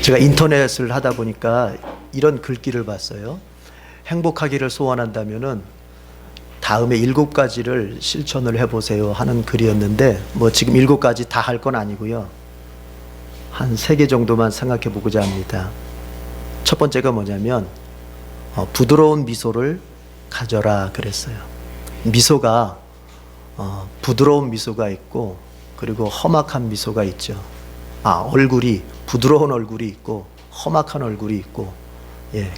제가 인터넷을 하다 보니까 이런 글귀를 봤어요. 행복하기를 소원한다면은 다음에 7가지를 실천을 해보세요 하는 글이었는데, 뭐 지금 7가지 다 할 건 아니고요. 한 3개 정도만 생각해 보고자 합니다. 첫 번째가 뭐냐면 부드러운 미소를 가져라 그랬어요. 미소가 부드러운 미소가 있고, 그리고 험악한 미소가 있죠. 얼굴이 부드러운 얼굴이 있고 험악한 얼굴이 있고,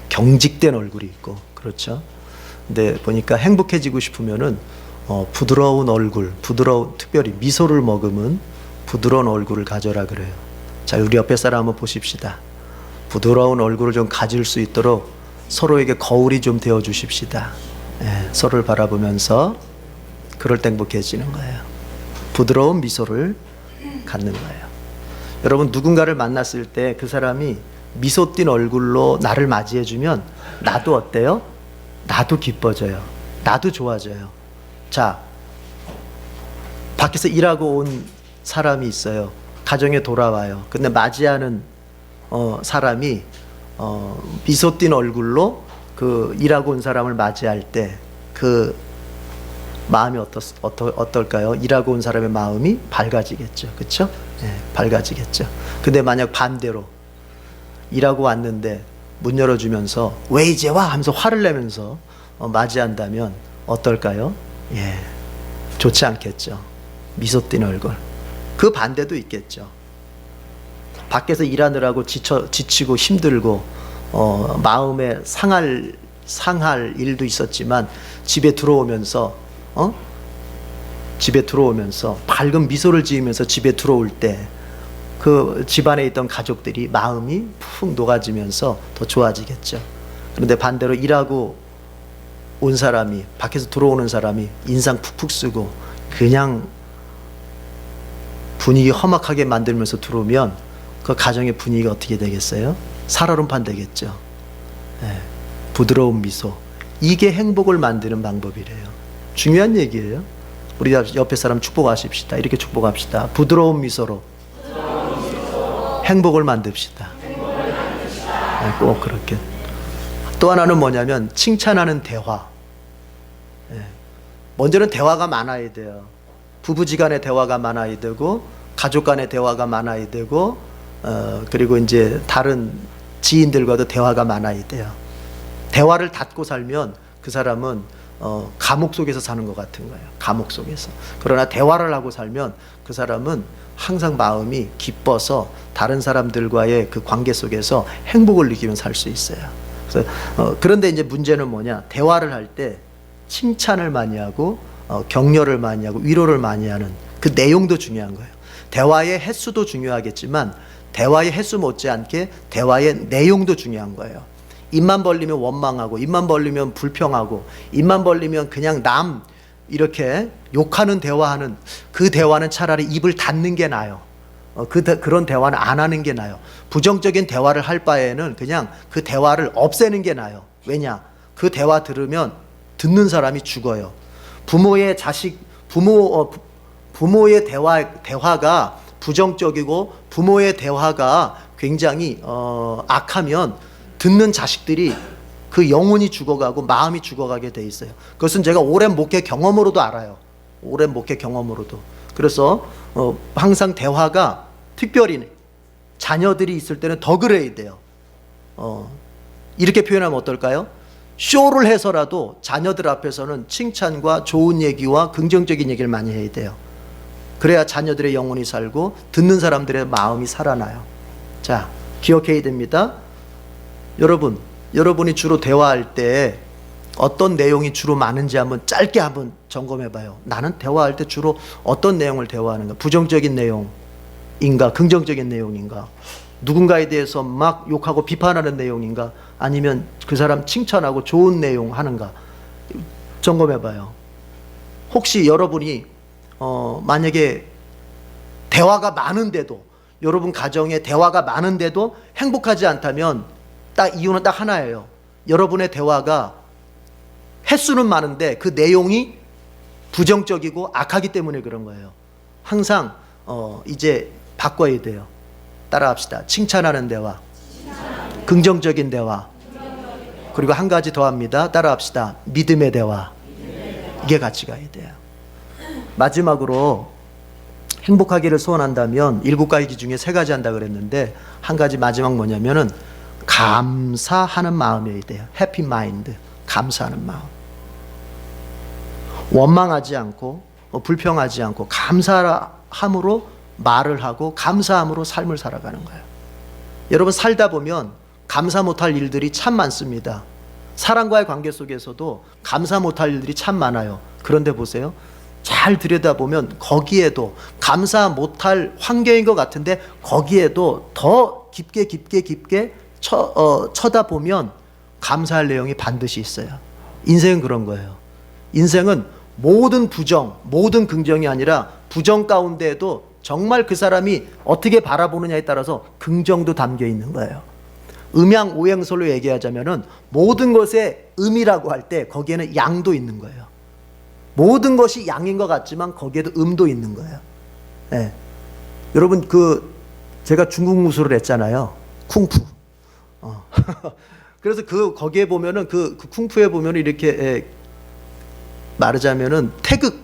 경직된 얼굴이 있고, 그렇죠. 근데 보니까 행복해지고 싶으면은 부드러운 얼굴, 특별히 미소를 머금은 부드러운 얼굴을 가져라 그래요. 자, 우리 옆에 사람 한번 보십시다. 부드러운 얼굴을 좀 가질 수 있도록 서로에게 거울이 좀 되어 주십시다. 서로를 바라보면서 그럴 때 행복해지는 거예요. 부드러운 미소를 갖는 거예요. 여러분, 누군가를 만났을 때 그 사람이 미소 띤 얼굴로 나를 맞이해 주면 나도 어때요? 나도 기뻐져요. 나도 좋아져요. 자, 밖에서 일하고 온 사람이 있어요. 가정에 돌아와요. 근데 맞이하는 사람이 미소 띤 얼굴로 그 일하고 온 사람을 맞이할 때 그 마음이 어떨까요? 일하고 온 사람의 마음이 밝아지겠죠. 그렇죠? 밝아지겠죠. 근데 만약 반대로 일하고 왔는데 문 열어주면서 왜 이제 와? 하면서 화를 내면서 맞이한다면 어떨까요? 좋지 않겠죠. 미소 띤 얼굴. 그 반대도 있겠죠. 밖에서 일하느라고 지치고 힘들고 마음에 상할 일도 있었지만 집에 들어오면서 밝은 미소를 지으면서 집에 들어올 때 그 집안에 있던 가족들이 마음이 푹 녹아지면서 더 좋아지겠죠. 그런데 반대로 일하고 온 사람이, 밖에서 들어오는 사람이 인상 푹푹 쓰고 그냥 분위기 험악하게 만들면서 들어오면 그 가정의 분위기가 어떻게 되겠어요? 살얼음판 되겠죠. 부드러운 미소, 이게 행복을 만드는 방법이래요. 중요한 얘기예요. 우리 옆에 사람 축복하십시다. 이렇게 축복합시다. 부드러운 미소로 행복을 만듭시다. 꼭 그렇게. 또 하나는 뭐냐면 칭찬하는 대화. 먼저는 대화가 많아야 돼요. 부부지간의 대화가 많아야 되고, 가족 간의 대화가 많아야 되고, 그리고 이제 다른 지인들과도 대화가 많아야 돼요. 대화를 닫고 살면 그 사람은 감옥 속에서 사는 것 같은 거예요. 감옥 속에서. 그러나 대화를 하고 살면 그 사람은 항상 마음이 기뻐서 다른 사람들과의 그 관계 속에서 행복을 느끼며 살 수 있어요. 그래서 그런데 이제 문제는 뭐냐? 대화를 할 때 칭찬을 많이 하고 격려를 많이 하고 위로를 많이 하는 그 내용도 중요한 거예요. 대화의 횟수도 중요하겠지만 대화의 횟수 못지않게 대화의 내용도 중요한 거예요. 입만 벌리면 원망하고, 입만 벌리면 불평하고, 입만 벌리면 그냥 남 이렇게 욕하는 대화하는 그 대화는 차라리 입을 닫는 게 나아요. 그런 대화는 안 하는 게 나아요. 부정적인 대화를 할 바에는 그냥 그 대화를 없애는 게 나아요. 왜냐? 그 대화 들으면 듣는 사람이 죽어요. 부모의 대화가 부정적이고 부모의 대화가 굉장히 악하면 듣는 자식들이 그 영혼이 죽어가고 마음이 죽어가게 돼 있어요. 그것은 제가 오랜 목회 경험으로도 알아요. 오랜 목회 경험으로도. 그래서 항상 대화가, 특별히 자녀들이 있을 때는 더 그래야 돼요. 이렇게 표현하면 어떨까요? 쇼를 해서라도 자녀들 앞에서는 칭찬과 좋은 얘기와 긍정적인 얘기를 많이 해야 돼요. 그래야 자녀들의 영혼이 살고 듣는 사람들의 마음이 살아나요. 자, 기억해야 됩니다. 여러분이 주로 대화할 때 어떤 내용이 주로 많은지 한번 짧게 한번 점검해 봐요. 나는 대화할 때 주로 어떤 내용을 대화하는가? 부정적인 내용인가? 긍정적인 내용인가? 누군가에 대해서 막 욕하고 비판하는 내용인가? 아니면 그 사람 칭찬하고 좋은 내용 하는가? 점검해 봐요. 혹시 여러분이 만약에 대화가 많은데도, 여러분 가정에 대화가 많은데도 행복하지 않다면 이유는 딱 하나예요. 여러분의 대화가 횟수는 많은데 그 내용이 부정적이고 악하기 때문에 그런 거예요. 항상 이제 바꿔야 돼요. 따라합시다. 칭찬하는 대화, 긍정적인 대화. 그리고 한 가지 더 합니다. 따라합시다. 믿음의 대화. 이게 같이 가야 돼요. 마지막으로 행복하기를 소원한다면 7가지 중에 3가지 한다 그랬는데 한 가지 마지막 뭐냐면은 감사하는 마음이어야 돼요. 해피 마인드. 감사하는 마음. 원망하지 않고 불평하지 않고 감사함으로 말을 하고 감사함으로 삶을 살아가는 거예요. 여러분 살다 보면 감사 못할 일들이 참 많습니다. 사람과의 관계 속에서도 감사 못할 일들이 참 많아요. 그런데 보세요. 잘 들여다보면 거기에도 감사 못할 환경인 것 같은데 거기에도 더 깊게 쳐다보면 감사할 내용이 반드시 있어요. 인생은 그런 거예요. 인생은 모든 부정, 모든 긍정이 아니라 부정 가운데에도 정말 그 사람이 어떻게 바라보느냐에 따라서 긍정도 담겨 있는 거예요. 음양 오행설로 얘기하자면은 모든 것에 음이라고 할 때 거기에는 양도 있는 거예요. 모든 것이 양인 것 같지만 거기에도 음도 있는 거예요. 네. 여러분 제가 중국 무술을 했잖아요. 쿵푸. 그래서 거기에 보면은 그 쿵푸에 보면은 이렇게 말하자면은 태극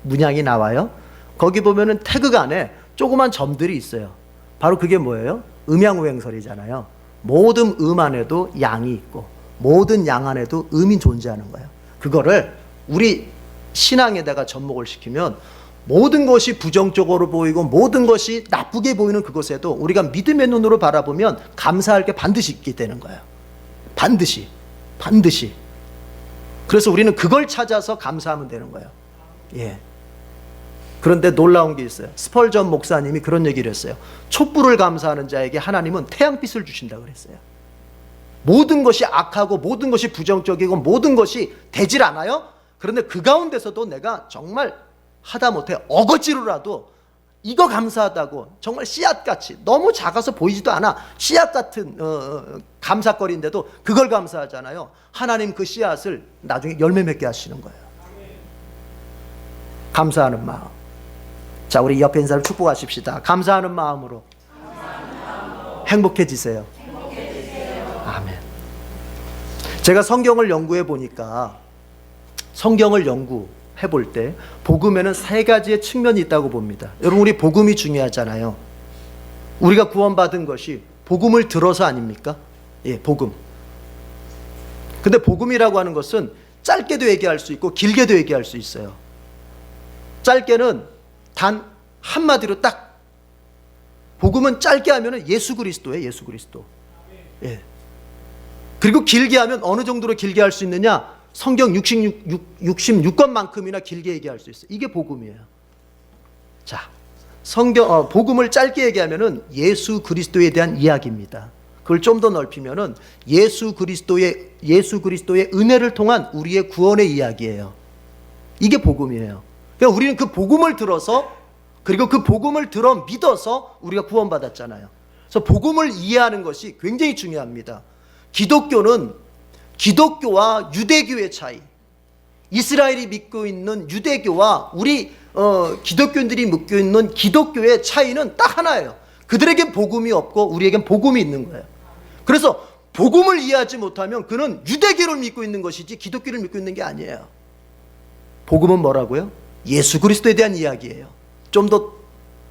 문양이 나와요. 거기 보면은 태극 안에 조그만 점들이 있어요. 바로 그게 뭐예요? 음양오행설이잖아요. 모든 음 안에도 양이 있고 모든 양 안에도 음이 존재하는 거예요. 그거를 우리 신앙에다가 접목을 시키면 모든 것이 부정적으로 보이고 모든 것이 나쁘게 보이는 그것에도 우리가 믿음의 눈으로 바라보면 감사할 게 반드시 있게 되는 거예요. 반드시. 그래서 우리는 그걸 찾아서 감사하면 되는 거예요. 예. 그런데 놀라운 게 있어요. 스펄전 목사님이 그런 얘기를 했어요. 촛불을 감사하는 자에게 하나님은 태양빛을 주신다고 그랬어요. 모든 것이 악하고 모든 것이 부정적이고 모든 것이 되질 않아요. 그런데 그 가운데서도 내가 정말 하다못해 어거지로라도 이거 감사하다고 정말 씨앗같이 너무 작아서 보이지도 않아 씨앗 같은 감사거리인데도 그걸 감사하잖아요. 하나님 그 씨앗을 나중에 열매 맺게 하시는 거예요. 감사하는 마음. 자, 우리 옆에 있는 사람 축복하십시다. 감사하는 마음으로 행복해지세요. 아멘. 제가 성경을 연구해 보니까 성경을 연구해 볼 때 복음에는 3가지의 측면이 있다고 봅니다. 여러분 우리 복음이 중요하잖아요. 우리가 구원받은 것이 복음을 들어서 아닙니까? 예, 복음. 근데 복음이라고 하는 것은 짧게도 얘기할 수 있고 길게도 얘기할 수 있어요. 짧게는 단 한마디로 딱 복음은 짧게 하면 예수 그리스도예요. 예수 그리스도. 예. 그리고 길게 하면 어느 정도로 길게 할 수 있느냐? 성경 66권만큼이나 길게 얘기할 수 있어요. 이게 복음이에요. 자, 복음을 짧게 얘기하면은 예수 그리스도에 대한 이야기입니다. 그걸 좀 더 넓히면은 예수 그리스도의 은혜를 통한 우리의 구원의 이야기예요. 이게 복음이에요. 그러니까 우리는 그 복음을 들어서 그리고 그 복음을 들어 믿어서 우리가 구원받았잖아요. 그래서 복음을 이해하는 것이 굉장히 중요합니다. 기독교와 유대교의 차이, 이스라엘이 믿고 있는 유대교와 우리 기독교인들이 믿고 있는 기독교의 차이는 딱 하나예요. 그들에겐 복음이 없고 우리에겐 복음이 있는 거예요. 그래서 복음을 이해하지 못하면 그는 유대교를 믿고 있는 것이지 기독교를 믿고 있는 게 아니에요. 복음은 뭐라고요? 예수 그리스도에 대한 이야기예요. 좀 더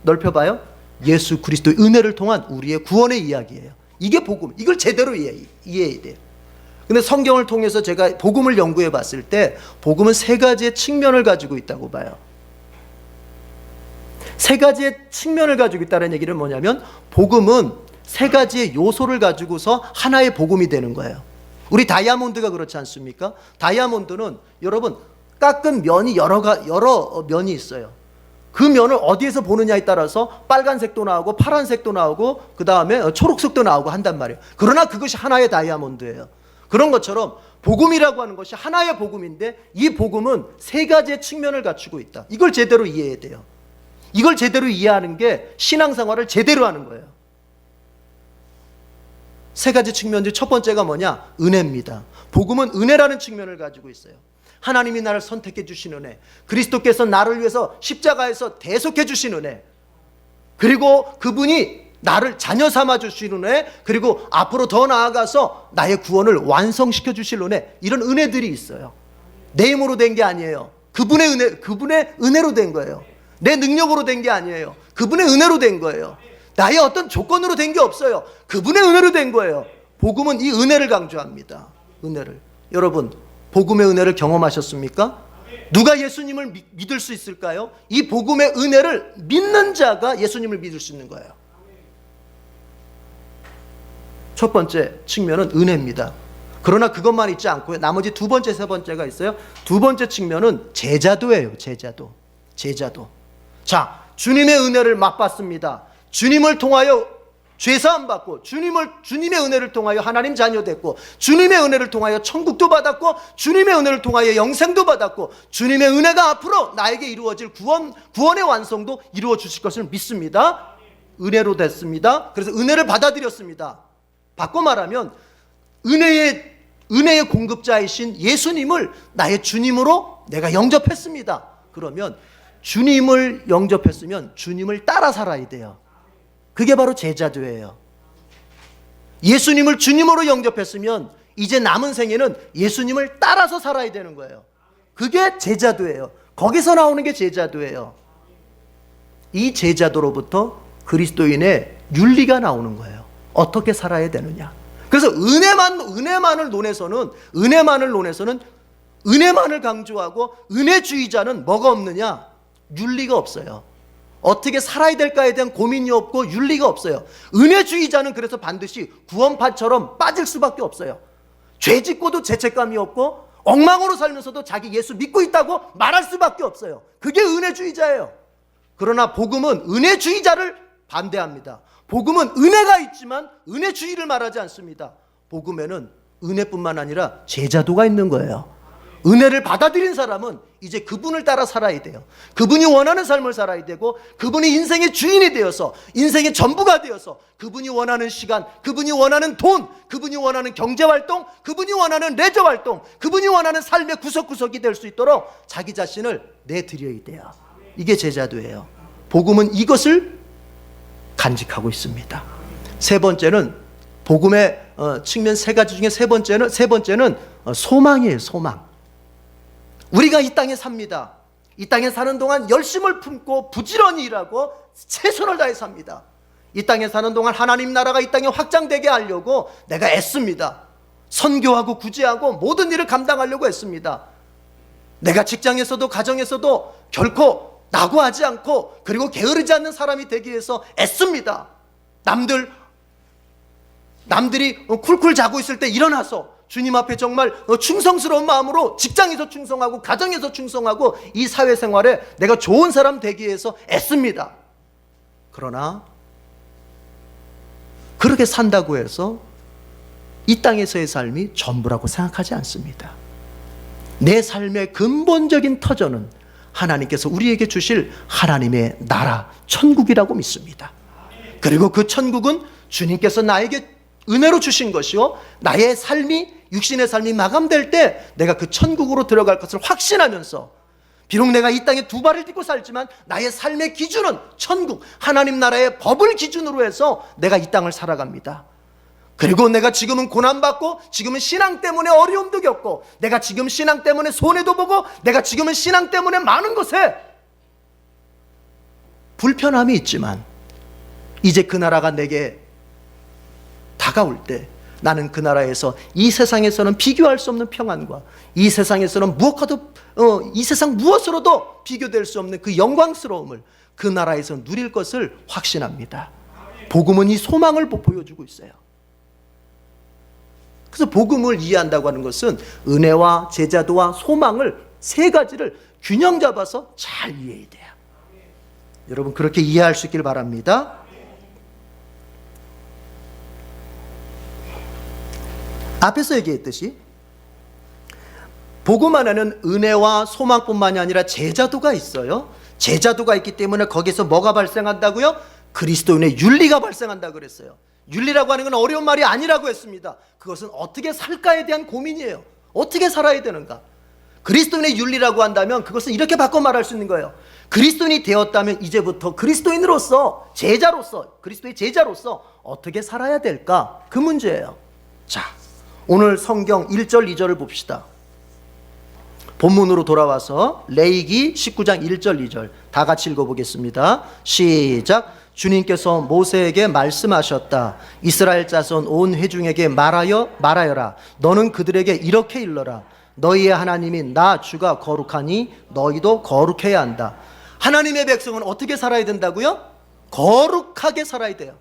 넓혀봐요. 예수 그리스도의 은혜를 통한 우리의 구원의 이야기예요. 이게 복음. 이걸 제대로 이해해야 돼요. 근데 성경을 통해서 제가 복음을 연구해 봤을 때 복음은 3가지의 측면을 가지고 있다고 봐요. 3가지의 측면을 가지고 있다는 얘기는 뭐냐면 복음은 3가지의 요소를 가지고서 하나의 복음이 되는 거예요. 우리 다이아몬드가 그렇지 않습니까? 다이아몬드는 여러분 깎은 면이 여러 면이 있어요. 그 면을 어디에서 보느냐에 따라서 빨간색도 나오고 파란색도 나오고 그 다음에 초록색도 나오고 한단 말이에요. 그러나 그것이 하나의 다이아몬드예요. 그런 것처럼 복음이라고 하는 것이 하나의 복음인데 이 복음은 3가지의 측면을 갖추고 있다. 이걸 제대로 이해해야 돼요. 이걸 제대로 이해하는 게 신앙생활을 제대로 하는 거예요. 3가지 측면 중 첫 번째가 뭐냐? 은혜입니다. 복음은 은혜라는 측면을 가지고 있어요. 하나님이 나를 선택해 주신 은혜, 그리스도께서 나를 위해서 십자가에서 대속해 주신 은혜, 그리고 그분이 나를 자녀 삼아 주시는 은혜, 그리고 앞으로 더 나아가서 나의 구원을 완성시켜 주실 은혜, 이런 은혜들이 있어요. 내 힘으로 된 게 아니에요. 그분의 은혜로 된 거예요. 내 능력으로 된 게 아니에요. 그분의 은혜로 된 거예요. 나의 어떤 조건으로 된 게 없어요. 그분의 은혜로 된 거예요. 복음은 이 은혜를 강조합니다. 은혜를. 여러분, 복음의 은혜를 경험하셨습니까? 누가 예수님을 믿을 수 있을까요? 이 복음의 은혜를 믿는 자가 예수님을 믿을 수 있는 거예요. 첫 번째 측면은 은혜입니다. 그러나 그것만 있지 않고요, 나머지 두 번째, 세 번째가 있어요. 두 번째 측면은 제자도예요. 제자도. 자, 주님의 은혜를 맛봤습니다. 주님을 통하여 죄사함 받고, 주님의 은혜를 통하여 하나님 자녀 됐고, 주님의 은혜를 통하여 천국도 받았고, 주님의 은혜를 통하여 영생도 받았고, 주님의 은혜가 앞으로 나에게 이루어질 구원의 완성도 이루어 주실 것을 믿습니다. 은혜로 됐습니다. 그래서 은혜를 받아들였습니다. 바꿔 말하면 은혜의 공급자이신 예수님을 나의 주님으로 내가 영접했습니다. 그러면 주님을 영접했으면 주님을 따라 살아야 돼요. 그게 바로 제자도예요. 예수님을 주님으로 영접했으면 이제 남은 생애는 예수님을 따라서 살아야 되는 거예요. 그게 제자도예요. 거기서 나오는 게 제자도예요. 이 제자도로부터 그리스도인의 윤리가 나오는 거예요. 어떻게 살아야 되느냐. 그래서 은혜만을 논해서는 은혜만을 강조하고, 은혜주의자는 뭐가 없느냐? 윤리가 없어요. 어떻게 살아야 될까에 대한 고민이 없고 윤리가 없어요. 은혜주의자는 그래서 반드시 구원파처럼 빠질 수밖에 없어요. 죄 짓고도 죄책감이 없고, 엉망으로 살면서도 자기 예수 믿고 있다고 말할 수밖에 없어요. 그게 은혜주의자예요. 그러나 복음은 은혜주의자를 반대합니다. 복음은 은혜가 있지만 은혜주의를 말하지 않습니다. 복음에는 은혜뿐만 아니라 제자도가 있는 거예요. 은혜를 받아들인 사람은 이제 그분을 따라 살아야 돼요. 그분이 원하는 삶을 살아야 되고, 그분이 인생의 주인이 되어서, 인생의 전부가 되어서, 그분이 원하는 시간, 그분이 원하는 돈, 그분이 원하는 경제활동, 그분이 원하는 레저활동, 그분이 원하는 삶의 구석구석이 될 수 있도록 자기 자신을 내드려야 돼요. 이게 제자도예요. 복음은 이것을 간직하고 있습니다. 세 번째는, 복음의 측면 세 가지 중에 세 번째는 소망이에요. 소망. 우리가 이 땅에 삽니다. 이 땅에 사는 동안 열심을 품고 부지런히 일하고 최선을 다해 삽니다. 이 땅에 사는 동안 하나님 나라가 이 땅에 확장되게 하려고 내가 애씁니다. 선교하고 구제하고 모든 일을 감당하려고 애씁니다. 내가 직장에서도 가정에서도 결코 낙오하지 않고, 그리고 게으르지 않는 사람이 되기 위해서 애씁니다. 남들이 쿨쿨 자고 있을 때 일어나서 주님 앞에 정말 충성스러운 마음으로 직장에서 충성하고, 가정에서 충성하고, 이 사회생활에 내가 좋은 사람 되기 위해서 애씁니다. 그러나 그렇게 산다고 해서 이 땅에서의 삶이 전부라고 생각하지 않습니다. 내 삶의 근본적인 터전은 하나님께서 우리에게 주실 하나님의 나라, 천국이라고 믿습니다. 그리고 그 천국은 주님께서 나에게 은혜로 주신 것이요, 나의 삶이, 육신의 삶이 마감될 때 내가 그 천국으로 들어갈 것을 확신하면서, 비록 내가 이 땅에 두 발을 딛고 살지만 나의 삶의 기준은 천국, 하나님 나라의 법을 기준으로 해서 내가 이 땅을 살아갑니다. 그리고 내가 지금은 고난받고, 지금은 신앙 때문에 어려움도 겪고, 내가 지금 신앙 때문에 손해도 보고, 내가 지금은 신앙 때문에 많은 것에 불편함이 있지만, 이제 그 나라가 내게 다가올 때 나는 그 나라에서 이 세상에서는 비교할 수 없는 평안과, 이 세상에서는 이 세상 무엇으로도 비교될 수 없는 그 영광스러움을 그 나라에서 누릴 것을 확신합니다. 복음은 이 소망을 보여주고 있어요. 그래서 복음을 이해한다고 하는 것은 은혜와 제자도와 소망을, 세 가지를 균형 잡아서 잘 이해해야 돼요. 여러분, 그렇게 이해할 수 있길 바랍니다. 앞에서 얘기했듯이 복음 안에는 은혜와 소망뿐만이 아니라 제자도가 있어요. 제자도가 있기 때문에 거기서 뭐가 발생한다고요? 그리스도인의 윤리가 발생한다고 그랬어요. 윤리라고 하는 건 어려운 말이 아니라고 했습니다. 그것은 어떻게 살까에 대한 고민이에요. 어떻게 살아야 되는가. 그리스도인의 윤리라고 한다면 그것은 이렇게 바꿔 말할 수 있는 거예요. 그리스도인이 되었다면 이제부터 그리스도인으로서, 제자로서, 그리스도의 제자로서 어떻게 살아야 될까? 그 문제예요. 자, 오늘 성경 1절 2절을 봅시다. 본문으로 돌아와서 레위기 19장 1절 2절 다 같이 읽어보겠습니다. 시작. 주님께서 모세에게 말씀하셨다. 이스라엘 자손 온 회중에게 말하여라. 너는 그들에게 이렇게 일러라. 너희의 하나님인 나 주가 거룩하니 너희도 거룩해야 한다. 하나님의 백성은 어떻게 살아야 된다고요? 거룩하게 살아야 돼요.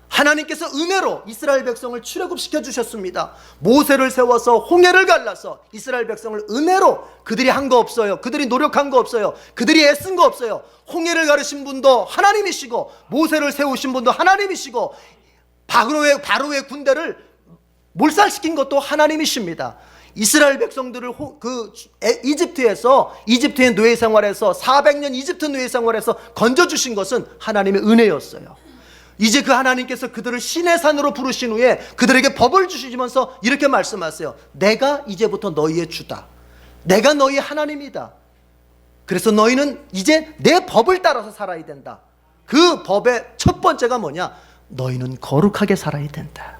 하나님께서 은혜로 이스라엘 백성을 출애굽시켜 주셨습니다. 모세를 세워서 홍해를 갈라서 이스라엘 백성을 은혜로, 그들이 한 거 없어요. 그들이 노력한 거 없어요. 그들이 애쓴 거 없어요. 홍해를 가르신 분도 하나님이시고, 모세를 세우신 분도 하나님이시고, 바로의 군대를 몰살시킨 것도 하나님이십니다. 이스라엘 백성들을 이집트의 노예 생활에서 400년 이집트 노예 생활에서 건져주신 것은 하나님의 은혜였어요. 이제 그 하나님께서 그들을 신의 산으로 부르신 후에 그들에게 법을 주시면서 이렇게 말씀하세요. 내가 이제부터 너희의 주다. 내가 너희의 하나님이다. 그래서 너희는 이제 내 법을 따라서 살아야 된다. 그 법의 첫 번째가 뭐냐? 너희는 거룩하게 살아야 된다.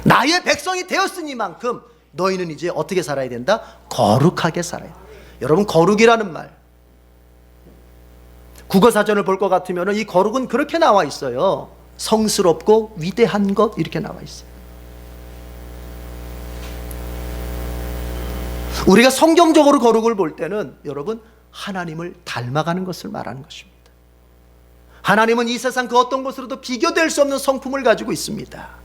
나의 백성이 되었으니만큼 너희는 이제 어떻게 살아야 된다? 거룩하게 살아야 된다. 여러분, 거룩이라는 말, 국어사전을 볼 것 같으면 이 거룩은 그렇게 나와 있어요. 성스럽고 위대한 것, 이렇게 나와 있어요. 우리가 성경적으로 거룩을 볼 때는 여러분, 하나님을 닮아가는 것을 말하는 것입니다. 하나님은 이 세상 그 어떤 것으로도 비교될 수 없는 성품을 가지고 있습니다.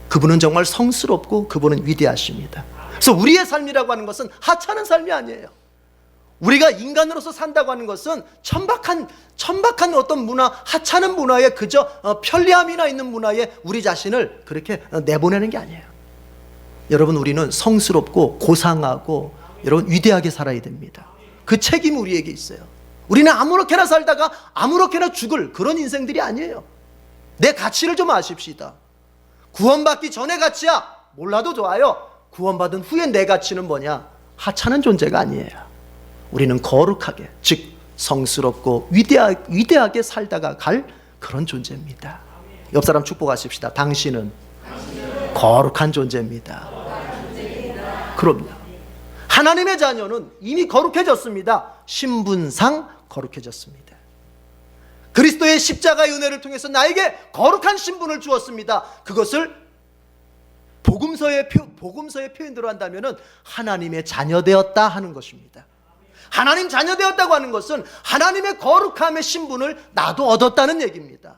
그분은 정말 성스럽고 그분은 위대하십니다. 그래서 우리의 삶이라고 하는 것은 하찮은 삶이 아니에요. 우리가 인간으로서 산다고 하는 것은 천박한 어떤 문화, 하찮은 문화에 그저 편리함이나 있는 문화에 우리 자신을 그렇게 내보내는 게 아니에요. 여러분, 우리는 성스럽고 고상하고 여러분 위대하게 살아야 됩니다. 그 책임이 우리에게 있어요. 우리는 아무렇게나 살다가 아무렇게나 죽을 그런 인생들이 아니에요. 내 가치를 좀 아십시다. 구원받기 전의 가치야 몰라도 좋아요. 구원받은 후에 내 가치는 뭐냐? 하찮은 존재가 아니에요. 우리는 거룩하게, 즉 성스럽고 위대하게 살다가 갈 그런 존재입니다. 옆 사람 축복하십시다. 당신은 거룩한 존재입니다. 그럼요. 하나님의 자녀는 이미 거룩해졌습니다. 신분상 거룩해졌습니다. 그리스도의 십자가의 은혜를 통해서 나에게 거룩한 신분을 주었습니다. 그것을 복음서의 표현대로 한다면 하나님의 자녀되었다 하는 것입니다. 하나님 자녀되었다고 하는 것은 하나님의 거룩함의 신분을 나도 얻었다는 얘기입니다.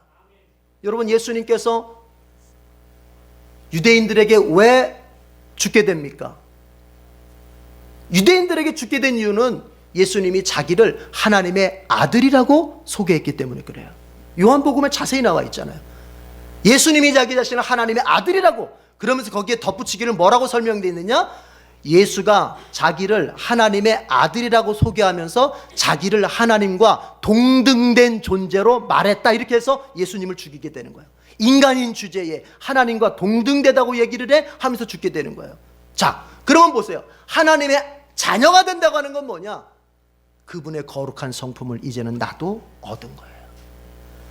여러분, 예수님께서 유대인들에게 왜 죽게 됩니까? 유대인들에게 죽게 된 이유는 예수님이 자기를 하나님의 아들이라고 소개했기 때문에 그래요. 요한복음에 자세히 나와 있잖아요. 예수님이 자기 자신을 하나님의 아들이라고, 그러면서 거기에 덧붙이기를 뭐라고 설명되어 있느냐? 예수가 자기를 하나님의 아들이라고 소개하면서 자기를 하나님과 동등된 존재로 말했다, 이렇게 해서 예수님을 죽이게 되는 거예요. 인간인 주제에 하나님과 동등되다고 얘기를 해 하면서 죽게 되는 거예요. 자, 그러면 보세요. 하나님의 자녀가 된다고 하는 건 뭐냐? 그분의 거룩한 성품을 이제는 나도 얻은 거예요.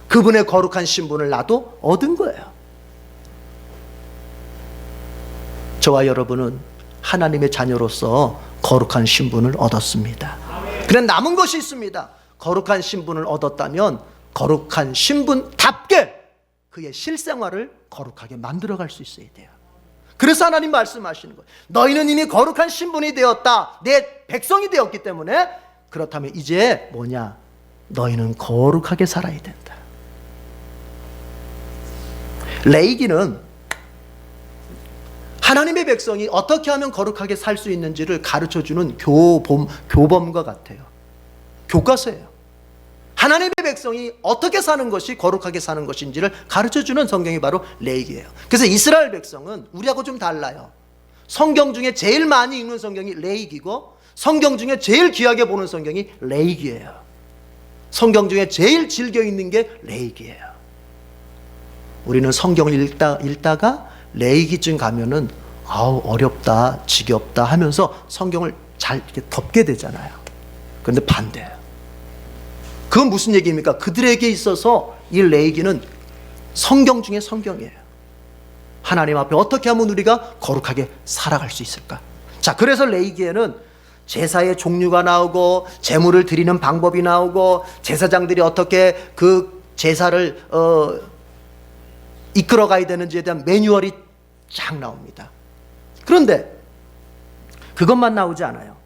그분의 거룩한 신분을 나도 얻은 거예요. 저와 여러분은 하나님의 자녀로서 거룩한 신분을 얻었습니다. 그런데 남은 것이 있습니다. 거룩한 신분을 얻었다면 거룩한 신분답게 그의 실생활을 거룩하게 만들어갈 수 있어야 돼요. 그래서 하나님 말씀하시는 거예요. 너희는 이미 거룩한 신분이 되었다. 내 백성이 되었기 때문에, 그렇다면 이제 뭐냐? 너희는 거룩하게 살아야 된다. 레위기는 하나님의 백성이 어떻게 하면 거룩하게 살 수 있는지를 가르쳐주는 교범과 같아요. 교과서예요. 하나님의 백성이 어떻게 사는 것이 거룩하게 사는 것인지를 가르쳐주는 성경이 바로 레위기예요. 그래서 이스라엘 백성은 우리하고 좀 달라요. 성경 중에 제일 많이 읽는 성경이 레위기고, 성경 중에 제일 귀하게 보는 성경이 레위기예요. 성경 중에 제일 즐겨 읽는 게 레위기예요. 우리는 성경을 읽다가 레위기쯤 가면은 아우 어렵다, 지겹다 하면서 성경을 잘 이렇게 덮게 되잖아요. 그런데 반대예요. 그건 무슨 얘기입니까? 그들에게 있어서 이 레위기는 성경 중에 성경이에요. 하나님 앞에 어떻게 하면 우리가 거룩하게 살아갈 수 있을까? 자, 그래서 레위기에는 제사의 종류가 나오고 제물을 드리는 방법이 나오고 제사장들이 어떻게 그 제사를 이끌어 가야 되는지에 대한 매뉴얼이 쫙 나옵니다. 그런데 그것만 나오지 않아요.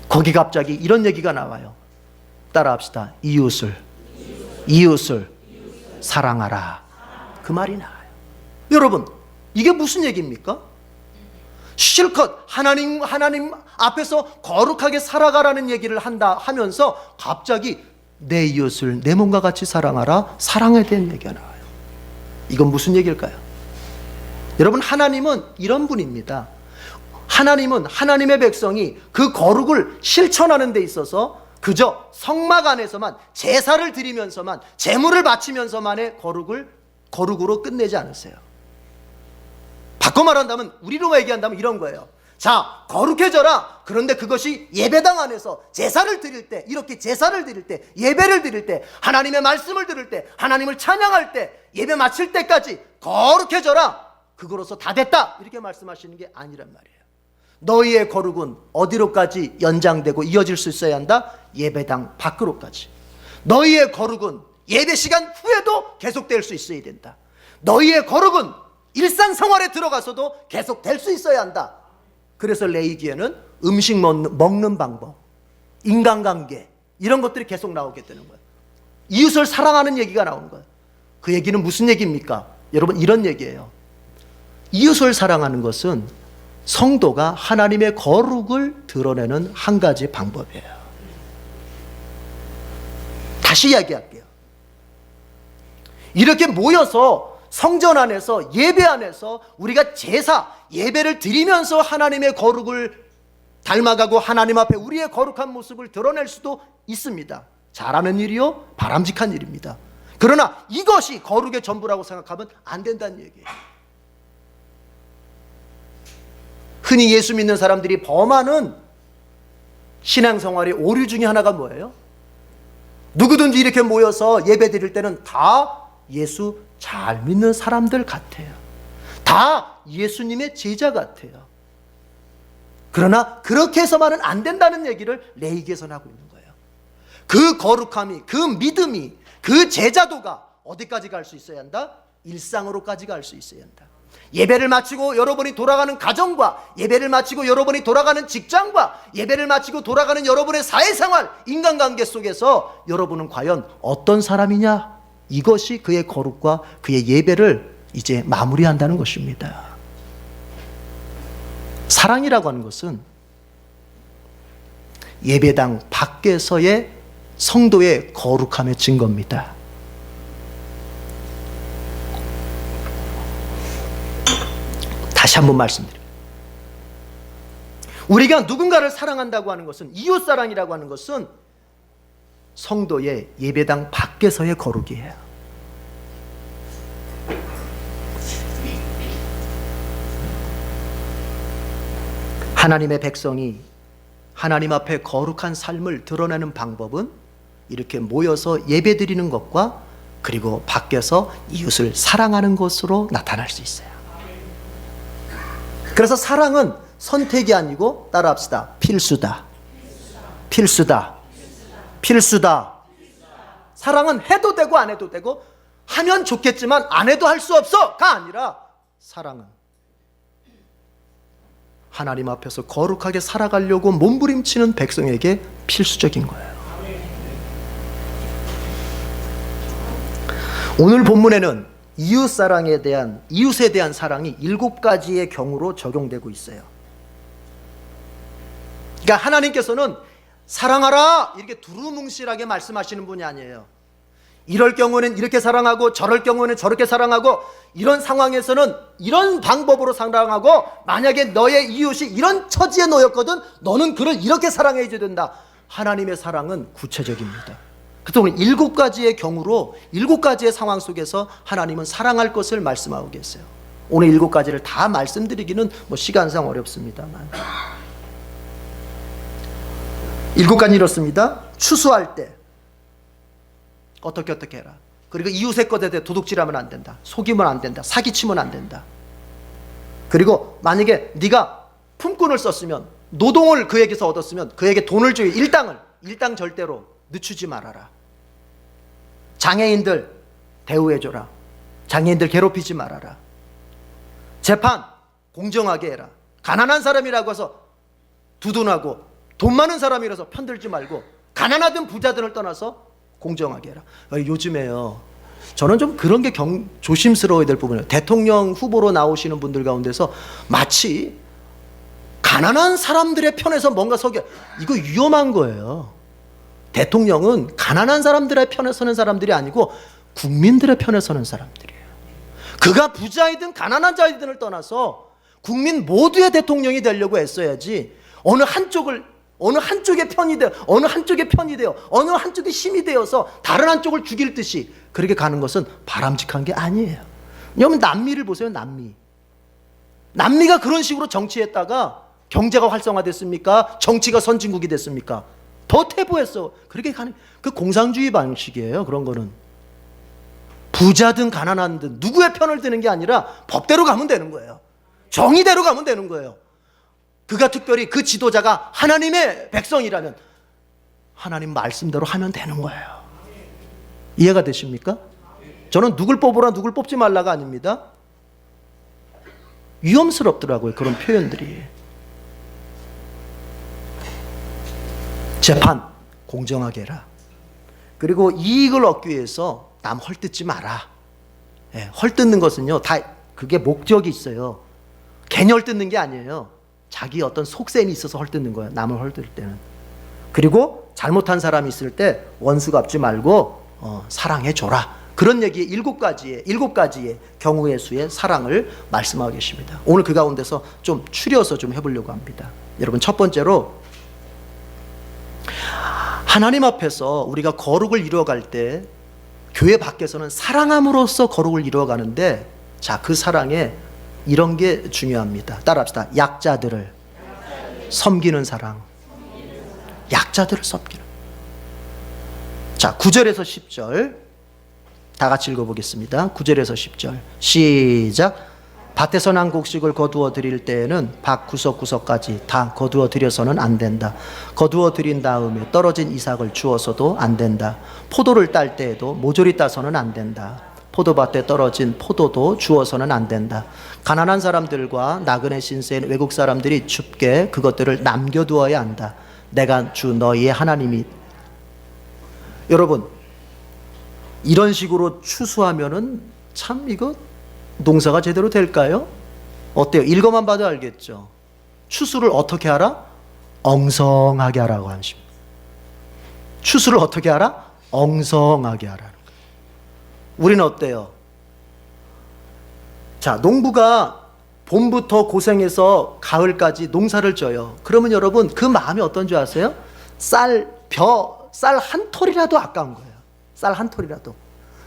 거기 갑자기 이런 얘기가 나와요. 따라합시다. 이웃을 사랑하라. 그 말이 나와요. 여러분, 이게 무슨 얘기입니까? 실컷 하나님 앞에서 거룩하게 살아가라는 얘기를 한다 하면서 갑자기 내 이웃을 내 몸과 같이 사랑하라. 사랑에 대한 얘기가 나와요. 이건 무슨 얘기일까요? 여러분, 하나님은 이런 분입니다. 하나님은 하나님의 백성이 그 거룩을 실천하는 데 있어서 그저 성막 안에서만 제사를 드리면서만 제물을 바치면서만의 거룩으로 끝내지 않으세요. 바꿔 말한다면, 우리로 얘기한다면 이런 거예요. 자, 거룩해져라. 그런데 그것이 예배당 안에서 제사를 드릴 때, 이렇게 제사를 드릴 때, 예배를 드릴 때, 하나님의 말씀을 들을 때, 하나님을 찬양할 때, 예배 마칠 때까지 거룩해져라. 그거로서 다 됐다. 이렇게 말씀하시는 게 아니란 말이에요. 너희의 거룩은 어디로까지 연장되고 이어질 수 있어야 한다? 예배당 밖으로까지. 너희의 거룩은 예배 시간 후에도 계속될 수 있어야 된다. 너희의 거룩은 일상생활에 들어가서도 계속될 수 있어야 한다. 그래서 레위기에는 음식 먹는 방법, 인간관계, 이런 것들이 계속 나오게 되는 거예요. 이웃을 사랑하는 얘기가 나오는 거예요. 그 얘기는 무슨 얘기입니까? 여러분, 이런 얘기예요. 이웃을 사랑하는 것은 성도가 하나님의 거룩을 드러내는 한 가지 방법이에요. 다시 이야기할게요. 이렇게 모여서 성전 안에서, 예배 안에서 우리가 제사, 예배를 드리면서 하나님의 거룩을 닮아가고 하나님 앞에 우리의 거룩한 모습을 드러낼 수도 있습니다. 잘하는 일이요, 바람직한 일입니다. 그러나 이것이 거룩의 전부라고 생각하면 안 된다는 얘기예요. 흔히 예수 믿는 사람들이 범하는 신앙생활의 오류 중에 하나가 뭐예요? 누구든지 이렇게 모여서 예배 드릴 때는 다 예수 잘 믿는 사람들 같아요. 다 예수님의 제자 같아요. 그러나 그렇게 해서만은 안 된다는 얘기를 레위기에서는 하고 있는 거예요. 그 거룩함이, 그 믿음이, 그 제자도가 어디까지 갈 수 있어야 한다? 일상으로까지 갈 수 있어야 한다. 예배를 마치고 여러분이 돌아가는 가정과, 예배를 마치고 여러분이 돌아가는 직장과, 예배를 마치고 돌아가는 여러분의 사회생활, 인간관계 속에서 여러분은 과연 어떤 사람이냐? 이것이 그의 거룩과 그의 예배를 이제 마무리한다는 것입니다. 사랑이라고 하는 것은 예배당 밖에서의 성도의 거룩함의 증거입니다. 다시 한번 말씀드려요. 우리가 누군가를 사랑한다고 하는 것은, 이웃사랑이라고 하는 것은 성도의 예배당 밖에서의 거룩이에요. 하나님의 백성이 하나님 앞에 거룩한 삶을 드러내는 방법은 이렇게 모여서 예배드리는 것과 그리고 밖에서 이웃을 사랑하는 것으로 나타날 수 있어요. 그래서 사랑은 선택이 아니고, 따라합시다, 필수다. 필수다. 필수다. 사랑은 해도 되고 안 해도 되고, 하면 좋겠지만 안 해도 할 수 없어가 아니라, 사랑은 하나님 앞에서 거룩하게 살아가려고 몸부림치는 백성에게 필수적인 거예요. 오늘 본문에는 이웃에 대한 사랑이 7가지의 경우로 적용되고 있어요. 그러니까 하나님께서는 사랑하라 이렇게 두루뭉실하게 말씀하시는 분이 아니에요. 이럴 경우는 이렇게 사랑하고 저럴 경우는 저렇게 사랑하고, 이런 상황에서는 이런 방법으로 사랑하고, 만약에 너의 이웃이 이런 처지에 놓였거든 너는 그를 이렇게 사랑해 줘야 된다. 하나님의 사랑은 구체적입니다. 그래서 7가지의 경우로 7가지의 상황 속에서 하나님은 사랑할 것을 말씀하고 계세요. 오늘 7가지를 다 말씀드리기는 뭐 시간상 어렵습니다만 7가지 이렇습니다. 추수할 때 어떻게 해라. 그리고 이웃의 것에 대해 도둑질하면 안 된다. 속이면 안 된다. 사기치면 안 된다. 그리고 만약에 네가 품꾼을 썼으면, 노동을 그에게서 얻었으면 그에게 돈을 줘야 일당 절대로 늦추지 말아라. 장애인들 대우해줘라. 장애인들 괴롭히지 말아라. 재판 공정하게 해라. 가난한 사람이라고 해서 두둔하고 돈 많은 사람이라서 편들지 말고 가난하든 부자든을 떠나서 공정하게 해라. 요즘에요, 저는 좀 그런 게 조심스러워야 될 부분이에요. 대통령 후보로 나오시는 분들 가운데서 마치 가난한 사람들의 편에서 뭔가 이거 위험한 거예요. 대통령은 가난한 사람들의 편에 서는 사람들이 아니고 국민들의 편에 서는 사람들이에요. 그가 부자이든 가난한 자이든을 떠나서 국민 모두의 대통령이 되려고 애써야지 어느 한쪽의 편이 되어 어느 한쪽의 힘이 되어서 다른 한쪽을 죽일 듯이 그렇게 가는 것은 바람직한 게 아니에요. 여러분, 남미를 보세요. 남미가 그런 식으로 정치했다가 경제가 활성화됐습니까? 정치가 선진국이 됐습니까? 더 퇴보했어. 그렇게 가는 그 공산주의 방식이에요. 그런 거는 부자든 가난하든 누구의 편을 드는 게 아니라 법대로 가면 되는 거예요. 정의대로 가면 되는 거예요. 그가 특별히 그 지도자가 하나님의 백성이라면 하나님 말씀대로 하면 되는 거예요. 이해가 되십니까? 저는 누굴 뽑으라 누굴 뽑지 말라가 아닙니다. 위험스럽더라고요, 그런 표현들이. 재판 공정하게 해라. 그리고 이익을 얻기 위해서 남 헐뜯지 마라. 헐뜯는 것은요, 다 그게 목적이 있어요. 괜히 헐뜯는 게 아니에요. 자기 어떤 속셈이 있어서 헐뜯는 거예요, 남을 헐뜯을 때는. 그리고 잘못한 사람이 있을 때 원수 갚지 말고 사랑해줘라. 그런 얘기에 7가지의 경우의 수의 사랑을 말씀하고 계십니다. 오늘 그 가운데서 좀 추려서 좀 해보려고 합니다. 여러분, 첫 번째로 하나님 앞에서 우리가 거룩을 이루어갈 때 교회 밖에서는 사랑함으로써 거룩을 이루어가는데, 자, 그 사랑에 이런 게 중요합니다. 따라합시다. 약자들을 섬기는 사랑. 약자들을 섬기는. 자, 9절에서 10절 다 같이 읽어보겠습니다. 9절에서 10절 시작. 밭에서 난 곡식을 거두어 드릴 때에는 밭 구석구석까지 다 거두어 드려서는 안 된다. 거두어 드린 다음에 떨어진 이삭을 주어서도 안 된다. 포도를 딸 때에도 모조리 따서는 안 된다. 포도밭에 떨어진 포도도 주어서는 안 된다. 가난한 사람들과 나그네 신세인 외국 사람들이 춥게 그것들을 남겨두어야 한다. 내가 주 너희의 하나님이. 여러분, 이런 식으로 추수하면은 참 이거 농사가 제대로 될까요? 어때요? 읽어만 봐도 알겠죠. 추수를 어떻게 하라? 엉성하게 하라고 하십니다. 추수를 어떻게 하라? 엉성하게 하라는 거예요. 우리는 어때요? 자, 농부가 봄부터 고생해서 가을까지 농사를 져요. 그러면 여러분, 그 마음이 어떤 줄 아세요? 쌀 한 톨이라도 아까운 거예요. 쌀 한 톨이라도.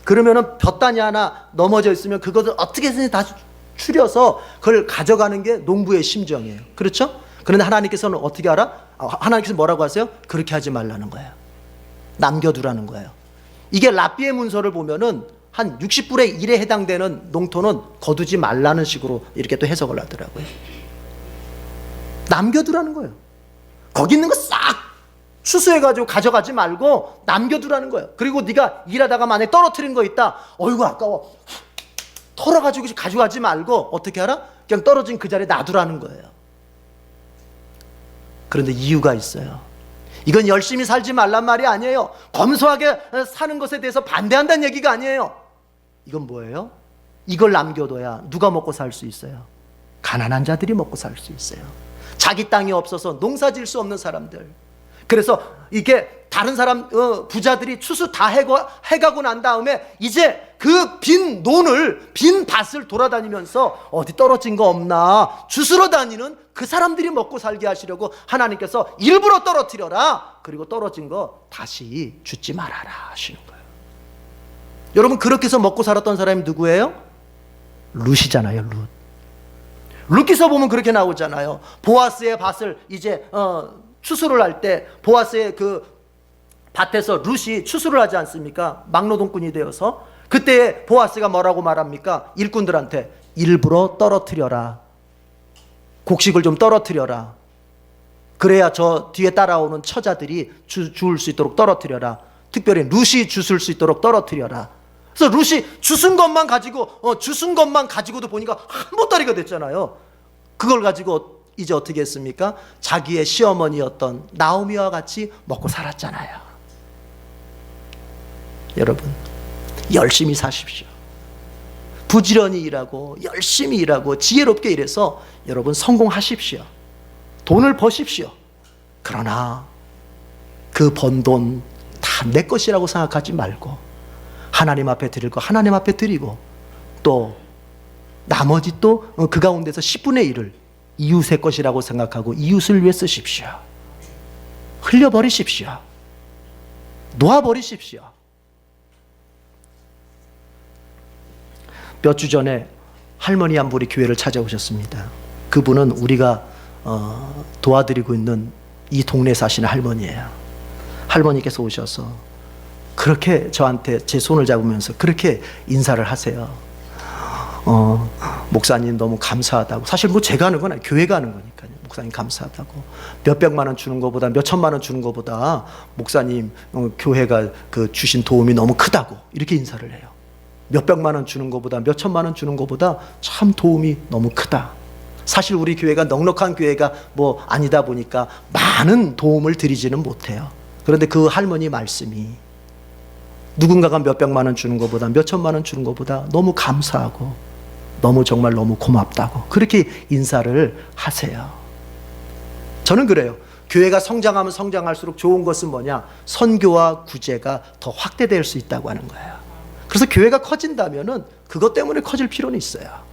그러면은 볕단이 하나 넘어져 있으면 그것을 어떻게 해서든 다시 추려서 그걸 가져가는 게 농부의 심정이에요. 그렇죠? 그런데 하나님께서는 어떻게 알아? 하나님께서 뭐라고 하세요? 그렇게 하지 말라는 거예요. 남겨두라는 거예요. 이게 랍비의 문서를 보면은 한 60분의 1에 해당되는 농토는 거두지 말라는 식으로 이렇게 또 해석을 하더라고요. 남겨두라는 거예요. 거기 있는 거 싹 추수해가지고 가져가지 말고 남겨두라는 거예요. 그리고 네가 일하다가 만약에 떨어뜨린 거 있다. 어이구 아까워. 털어가지고 가져가지 말고 어떻게 하라? 그냥 떨어진 그 자리에 놔두라는 거예요. 그런데 이유가 있어요. 이건 열심히 살지 말란 말이 아니에요. 검소하게 사는 것에 대해서 반대한다는 얘기가 아니에요. 이건 뭐예요? 이걸 남겨둬야 누가 먹고 살 수 있어요? 가난한 자들이 먹고 살 수 있어요. 자기 땅이 없어서 농사 지을 수 없는 사람들. 그래서 이게 다른 사람 부자들이 추수 다 해가고 난 다음에 이제 그 빈 밭을 돌아다니면서 어디 떨어진 거 없나 주스러 다니는 그 사람들이 먹고 살게 하시려고 하나님께서 일부러 떨어뜨려라. 그리고 떨어진 거 다시 주지 말아라 하시는 거예요. 여러분, 그렇게 해서 먹고 살았던 사람이 누구예요? 룻이잖아요. 룻. 룻기서 보면 그렇게 나오잖아요. 보아스의 밭을 이제 추수를 할 때 보아스의 그 밭에서 룻이 추수를 하지 않습니까? 막노동꾼이 되어서. 그때 보아스가 뭐라고 말합니까? 일꾼들한테 일부러 떨어뜨려라. 곡식을 좀 떨어뜨려라. 그래야 저 뒤에 따라오는 처자들이 주울 수 있도록 떨어뜨려라. 특별히 룻이 주술 수 있도록 떨어뜨려라. 그래서 룻이 주순 것만 가지고도 보니까 한 보따리가 됐잖아요. 그걸 가지고 이제 어떻게 했습니까? 자기의 시어머니였던 나오미와 같이 먹고 살았잖아요. 여러분, 열심히 사십시오. 부지런히 일하고 열심히 일하고 지혜롭게 일해서 여러분 성공하십시오. 돈을 버십시오. 그러나 그 번 돈 다 내 것이라고 생각하지 말고 하나님 앞에 드릴 거 하나님 앞에 드리고, 또 나머지 또 그 가운데서 10분의 1을 이웃의 것이라고 생각하고 이웃을 위해 쓰십시오. 흘려버리십시오. 놓아버리십시오. 몇 주 전에 할머니 한 분이 교회를 찾아오셨습니다. 그분은 우리가 도와드리고 있는 이 동네에 사시는 할머니예요. 할머니께서 오셔서 그렇게 저한테 제 손을 잡으면서 그렇게 인사를 하세요. 목사님 너무 감사하다고. 사실 뭐 제가 하는 건 아니에요. 교회가 하는 거니까요. 목사님 감사하다고. 몇 백만 원 주는 것보다 몇 천만 원 주는 것보다 목사님 교회가 그 주신 도움이 너무 크다고 이렇게 인사를 해요. 몇 백만 원 주는 것보다 몇 천만 원 주는 것보다 참 도움이 너무 크다. 사실 우리 교회가 넉넉한 교회가 뭐 아니다 보니까 많은 도움을 드리지는 못해요. 그런데 그 할머니 말씀이 누군가가 몇 백만 원 주는 것보다 몇 천만 원 주는 것보다 너무 감사하고 너무 정말 너무 고맙다고 그렇게 인사를 하세요. 저는 그래요. 교회가 성장하면 성장할수록 좋은 것은 뭐냐? 선교와 구제가 더 확대될 수 있다고 하는 거예요. 그래서 교회가 커진다면은 그것 때문에 커질 필요는 있어요.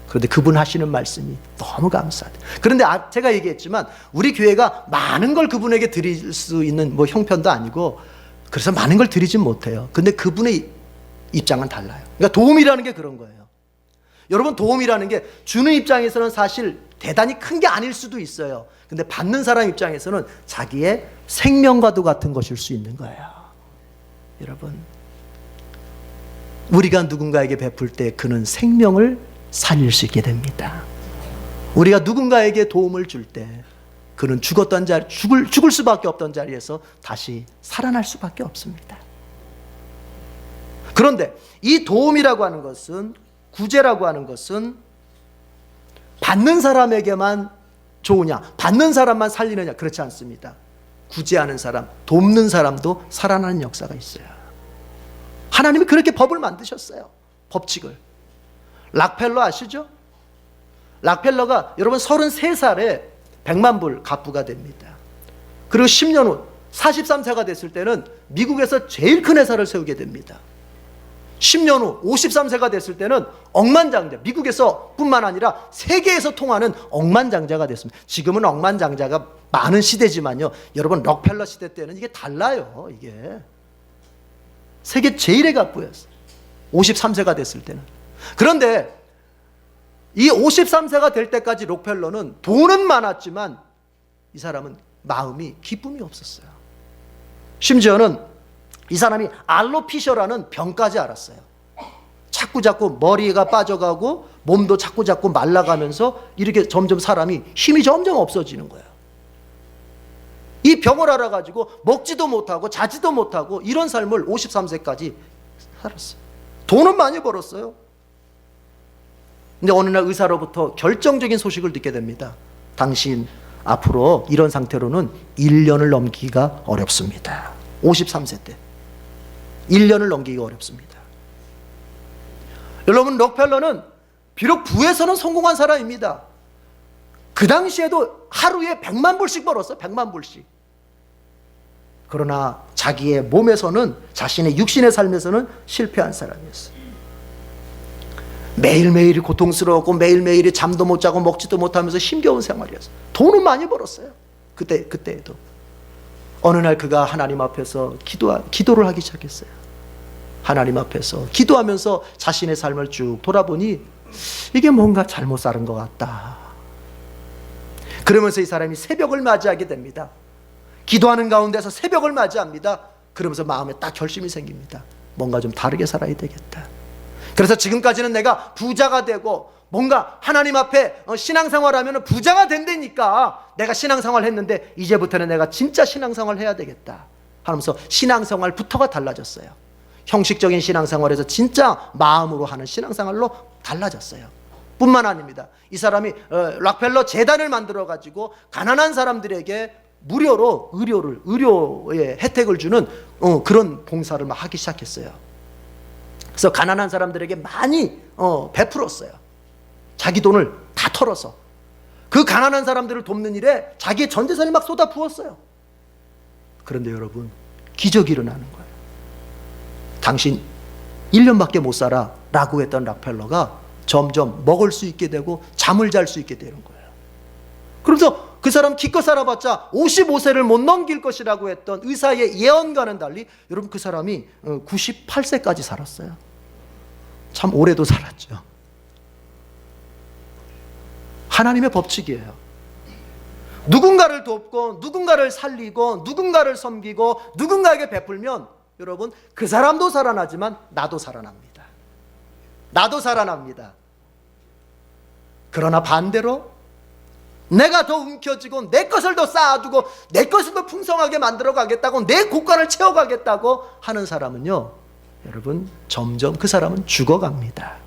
그런데 그분 하시는 말씀이 너무 감사하다. 그런데 제가 얘기했지만 우리 교회가 많은 걸 그분에게 드릴 수 있는 뭐 형편도 아니고 그래서 많은 걸 드리진 못해요. 근데 그분의 입장은 달라요. 그러니까 도움이라는 게 그런 거예요. 여러분, 도움이라는 게 주는 입장에서는 사실 대단히 큰 게 아닐 수도 있어요. 근데 받는 사람 입장에서는 자기의 생명과도 같은 것일 수 있는 거예요. 여러분, 우리가 누군가에게 베풀 때 그는 생명을 살릴 수 있게 됩니다. 우리가 누군가에게 도움을 줄 때 그는 죽었던 자리, 죽을 수밖에 없던 자리에서 다시 살아날 수밖에 없습니다. 그런데 이 도움이라고 하는 것은, 구제라고 하는 것은 받는 사람에게만 좋으냐, 받는 사람만 살리느냐, 그렇지 않습니다. 구제하는 사람, 돕는 사람도 살아나는 역사가 있어요. 하나님이 그렇게 법을 만드셨어요. 법칙을. 락펠러 아시죠? 락펠러가 여러분 33살에 100만 불 갑부가 됩니다. 그리고 10년 후 43세가 됐을 때는 미국에서 제일 큰 회사를 세우게 됩니다. 10년 후 53세가 됐을 때는 억만장자, 미국에서 뿐만 아니라 세계에서 통하는 억만장자가 됐습니다. 지금은 억만장자가 많은 시대지만요, 여러분 락펠러 시대 때는 이게 달라요. 이게 세계 제일의 갑부였어요. 53세가 됐을 때는. 그런데 이 53세가 될 때까지 록펠러는 돈은 많았지만 이 사람은 마음이 기쁨이 없었어요. 심지어는 이 사람이 알로피셔라는 병까지 앓았어요. 자꾸 머리가 빠져가고 몸도 자꾸 말라가면서 이렇게 점점 사람이 힘이 점점 없어지는 거예요. 이 병을 알아가지고 먹지도 못하고 자지도 못하고 이런 삶을 53세까지 살았어요. 돈은 많이 벌었어요. 근데 어느 날 의사로부터 결정적인 소식을 듣게 됩니다. 당신 앞으로 이런 상태로는 1년을 넘기기가 어렵습니다. 53세 때 1년을 넘기기가 어렵습니다. 여러분, 록펠러는 비록 부에서는 성공한 사람입니다. 그 당시에도 하루에 100만 불씩 벌었어요. 100만 불씩. 그러나 자기의 몸에서는, 자신의 육신의 삶에서는 실패한 사람이었어요. 매일매일이 고통스러웠고 매일매일이 잠도 못 자고 먹지도 못하면서 힘겨운 생활이었어요. 돈은 많이 벌었어요. 그때에도. 어느 날 그가 하나님 앞에서 기도를 하기 시작했어요. 하나님 앞에서 기도하면서 자신의 삶을 쭉 돌아보니 이게 뭔가 잘못 살은 것 같다. 그러면서 이 사람이 새벽을 맞이하게 됩니다. 기도하는 가운데서 새벽을 맞이합니다. 그러면서 마음에 딱 결심이 생깁니다. 뭔가 좀 다르게 살아야 되겠다. 그래서 지금까지는 내가 부자가 되고 뭔가 하나님 앞에 신앙생활하면 부자가 된다니까 내가 신앙생활을 했는데 이제부터는 내가 진짜 신앙생활을 해야 되겠다 하면서 신앙생활부터가 달라졌어요. 형식적인 신앙생활에서 진짜 마음으로 하는 신앙생활로 달라졌어요. 뿐만 아닙니다. 이 사람이 락펠러 재단을 만들어 가지고 가난한 사람들에게 무료로 의료의 혜택을 주는 그런 봉사를 막 하기 시작했어요. 그래서 가난한 사람들에게 많이 베풀었어요. 자기 돈을 다 털어서 그 가난한 사람들을 돕는 일에 자기의 전 재산을 막 쏟아 부었어요. 그런데 여러분, 기적이 일어나는 거예요. 당신 1년밖에 못 살아 라고 했던 락펠러가 점점 먹을 수 있게 되고 잠을 잘 수 있게 되는 거예요. 그러면서 그 사람 기껏 살아봤자 55세를 못 넘길 것이라고 했던 의사의 예언과는 달리 여러분, 그 사람이 98세까지 살았어요. 참 오래도 살았죠. 하나님의 법칙이에요. 누군가를 돕고 누군가를 살리고 누군가를 섬기고 누군가에게 베풀면 여러분, 그 사람도 살아나지만 나도 살아납니다. 나도 살아납니다. 그러나 반대로 내가 더 움켜쥐고 내 것을 더 쌓아두고 내 것을 더 풍성하게 만들어 가겠다고 내 곳간을 채워가겠다고 하는 사람은요, 여러분, 점점 그 사람은 죽어갑니다.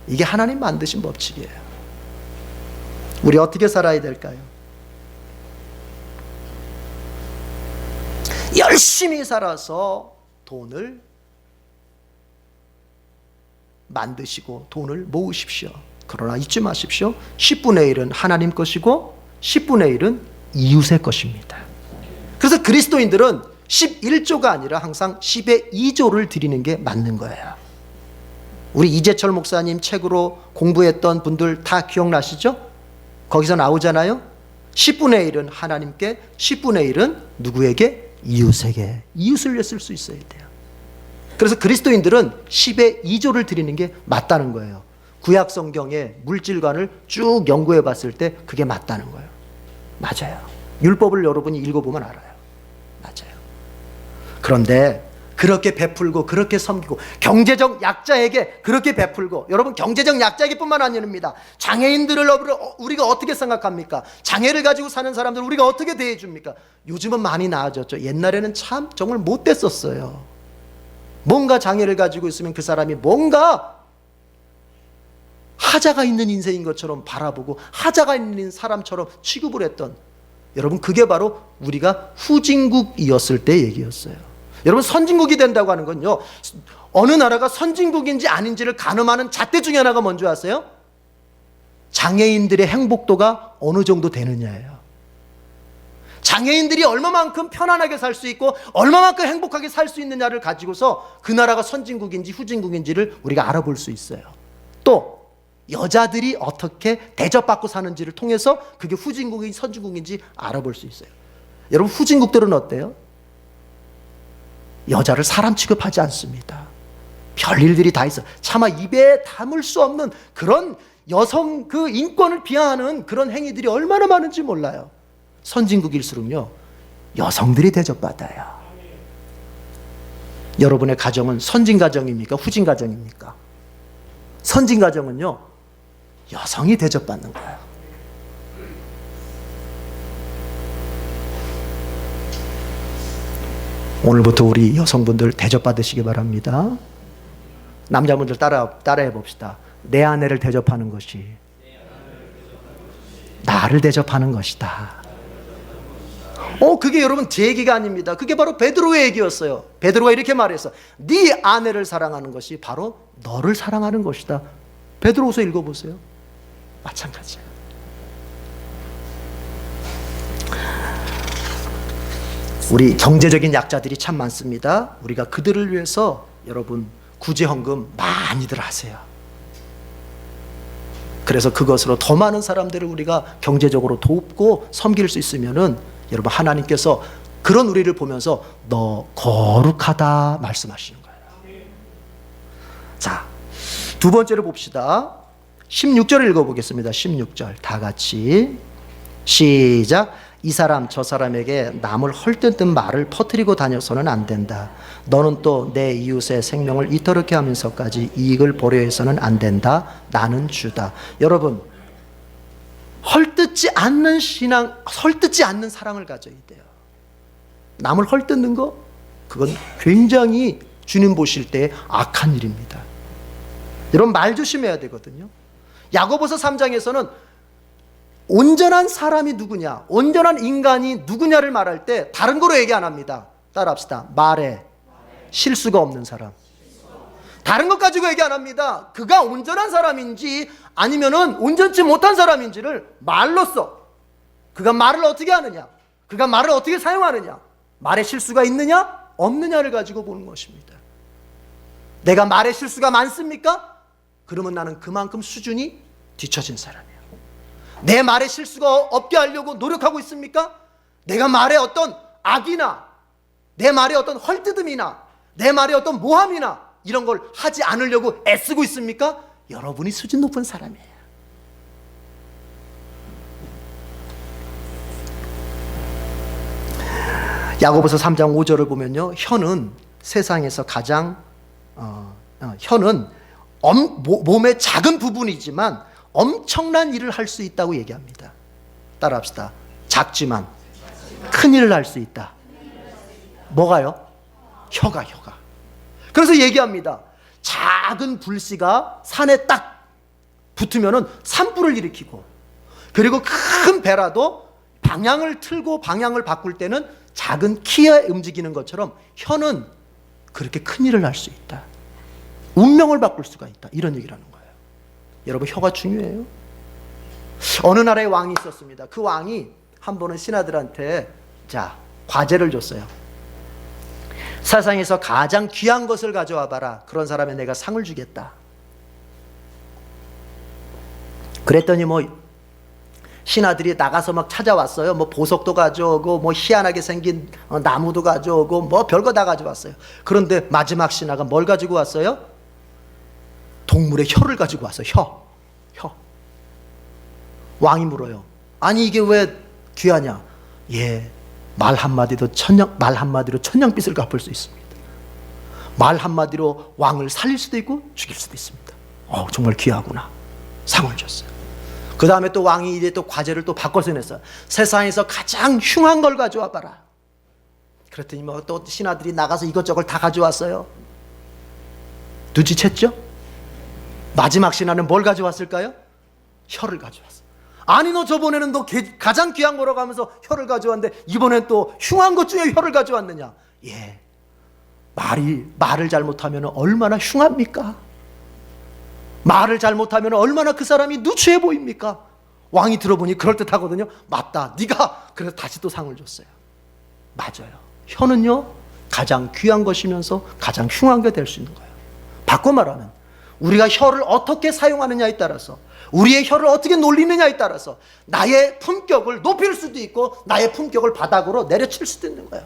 이게 하나님 만드신 법칙이에요. 우리 어떻게 살아야 될까요? 열심히 살아서 돈을 만드시고 돈을 모으십시오. 그러나 잊지 마십시오. 10분의 1은 하나님 것이고 10분의 1은 이웃의 것입니다. 그래서 그리스도인들은 11조가 아니라 항상 10의 2조를 드리는 게 맞는 거예요. 우리 이재철 목사님 책으로 공부했던 분들 다 기억나시죠? 거기서 나오잖아요. 10분의 1은 하나님께, 10분의 1은 누구에게? 이웃에게. 이웃을 위해 쓸 수 있어야 돼요. 그래서 그리스도인들은 10의 2조를 드리는 게 맞다는 거예요. 구약 성경의 물질관을 쭉 연구해 봤을 때 그게 맞다는 거예요. 맞아요. 율법을 여러분이 읽어보면 알아요. 맞아요. 그런데 그렇게 베풀고 그렇게 섬기고 경제적 약자에게 그렇게 베풀고, 여러분, 경제적 약자에게 뿐만 아닙니다. 장애인들을 우리가 어떻게 생각합니까? 장애를 가지고 사는 사람들 우리가 어떻게 대해줍니까? 요즘은 많이 나아졌죠. 옛날에는 참 정말 못됐었어요. 뭔가 장애를 가지고 있으면 그 사람이 뭔가 하자가 있는 인생인 것처럼 바라보고 하자가 있는 사람처럼 취급을 했던, 여러분, 그게 바로 우리가 후진국이었을 때 얘기였어요. 여러분, 선진국이 된다고 하는 건요, 어느 나라가 선진국인지 아닌지를 가늠하는 잣대 중에 하나가 뭔지 아세요? 장애인들의 행복도가 어느 정도 되느냐예요. 장애인들이 얼마만큼 편안하게 살 수 있고 얼마만큼 행복하게 살 수 있느냐를 가지고서 그 나라가 선진국인지 후진국인지를 우리가 알아볼 수 있어요. 또 여자들이 어떻게 대접받고 사는지를 통해서 그게 후진국인지 선진국인지 알아볼 수 있어요. 여러분, 후진국들은 어때요? 여자를 사람 취급하지 않습니다. 별일들이 다 있어. 차마 입에 담을 수 없는 그런 여성 그 인권을 비하하는 그런 행위들이 얼마나 많은지 몰라요. 선진국일수록요, 여성들이 대접받아요. 여러분의 가정은 선진 가정입니까? 후진 가정입니까? 선진 가정은요, 여성이 대접받는 거예요. 오늘부터 우리 여성분들 대접받으시기 바랍니다. 남자분들 따라해 봅시다. 내 아내를 대접하는 것이 나를 대접하는 것이다. 그게 여러분 제 얘기가 아닙니다. 그게 바로 베드로의 얘기였어요. 베드로가 이렇게 말했어. 네 아내를 사랑하는 것이 바로 너를 사랑하는 것이다. 베드로후서 읽어보세요. 마찬가지예요. 우리 경제적인 약자들이 참 많습니다. 우리가 그들을 위해서 여러분 구제헌금 많이들 하세요. 그래서 그것으로 더 많은 사람들을 우리가 경제적으로 돕고 섬길 수 있으면은 여러분, 하나님께서 그런 우리를 보면서 너 거룩하다 말씀하시는 거예요. 자, 두 번째로 봅시다. 16절 읽어보겠습니다. 16절 다 같이 시작. 이 사람 저 사람에게 남을 헐뜯는 말을 퍼뜨리고 다녀서는 안 된다. 너는 또 내 이웃의 생명을 이토록 하면서까지 이익을 보려 해서는 안 된다. 나는 주다. 여러분, 헐뜯지 않는 신앙, 헐뜯지 않는 사랑을 가져야 돼요. 남을 헐뜯는 거, 그건 굉장히 주님 보실 때 악한 일입니다. 여러분, 말 조심해야 되거든요. 야고보서 3장에서는 온전한 사람이 누구냐, 온전한 인간이 누구냐를 말할 때 다른 거로 얘기 안 합니다. 따라합시다. 말에 실수가 없는 사람. 다른 것 가지고 얘기 안 합니다. 그가 온전한 사람인지 아니면은 온전치 못한 사람인지를 말로써, 그가 말을 어떻게 하느냐, 그가 말을 어떻게 사용하느냐, 말에 실수가 있느냐 없느냐를 가지고 보는 것입니다. 내가 말에 실수가 많습니까? 그러면 나는 그만큼 수준이 뒤처진 사람이에요. 내 말에 실수가 없게 하려고 노력하고 있습니까? 내가 말에 어떤 악이나 내 말에 어떤 헐뜯음이나 내 말에 어떤 모함이나 이런 걸 하지 않으려고 애쓰고 있습니까? 여러분이 수준 높은 사람이에요. 야고보서 3장 5절을 보면요, 혀는 세상에서 가장 혀는 몸의 작은 부분이지만 엄청난 일을 할 수 있다고 얘기합니다. 따라합시다. 작지만 큰 일을 할 수 있다. 뭐가요? 혀가. 그래서 얘기합니다. 작은 불씨가 산에 딱 붙으면은 산불을 일으키고, 그리고 큰 배라도 방향을 틀고 방향을 바꿀 때는 작은 키에 움직이는 것처럼 혀는 그렇게 큰 일을 할 수 있다. 운명을 바꿀 수가 있다. 이런 얘기를 하는 거예요. 여러분, 혀가 중요해요. 어느 나라에 왕이 있었습니다. 그 왕이 한 번은 신하들한테 과제를 줬어요. 세상에서 가장 귀한 것을 가져와 봐라. 그런 사람에 내가 상을 주겠다. 그랬더니 신하들이 나가서 막 찾아왔어요. 보석도 가져오고 희한하게 생긴 나무도 가져오고 별거 다 가져왔어요. 그런데 마지막 신하가 뭘 가지고 왔어요? 동물의 혀를 가지고 왔어요. 혀. 왕이 물어요. 아니, 이게 왜 귀하냐? 말 한마디로 천냥빚을 갚을 수 있습니다. 말 한마디로 왕을 살릴 수도 있고 죽일 수도 있습니다. 정말 귀하구나. 상을 줬어요. 그 다음에 또 왕이 이제 또 과제를 또 바꿔서 냈어요. 세상에서 가장 흉한 걸 가져와 봐라. 그랬더니 또 신하들이 나가서 이것저것 다 가져왔어요. 눈치챘죠? 마지막 신하는 뭘 가져왔을까요? 혀를 가져왔어요. 아니, 너 저번에는 너 가장 귀한 거라고 하면서 혀를 가져왔는데 이번엔 또 흉한 것 중에 혀를 가져왔느냐? 말을 잘못하면 얼마나 흉합니까? 말을 잘못하면 얼마나 그 사람이 누추해 보입니까? 왕이 들어보니 그럴듯하거든요. 맞다, 네가. 그래서 다시 또 상을 줬어요. 맞아요. 혀는요, 가장 귀한 것이면서 가장 흉한 게 될 수 있는 거예요. 바꿔 말하면 우리가 혀를 어떻게 사용하느냐에 따라서, 우리의 혀를 어떻게 놀리느냐에 따라서 나의 품격을 높일 수도 있고 나의 품격을 바닥으로 내려칠 수도 있는 거예요.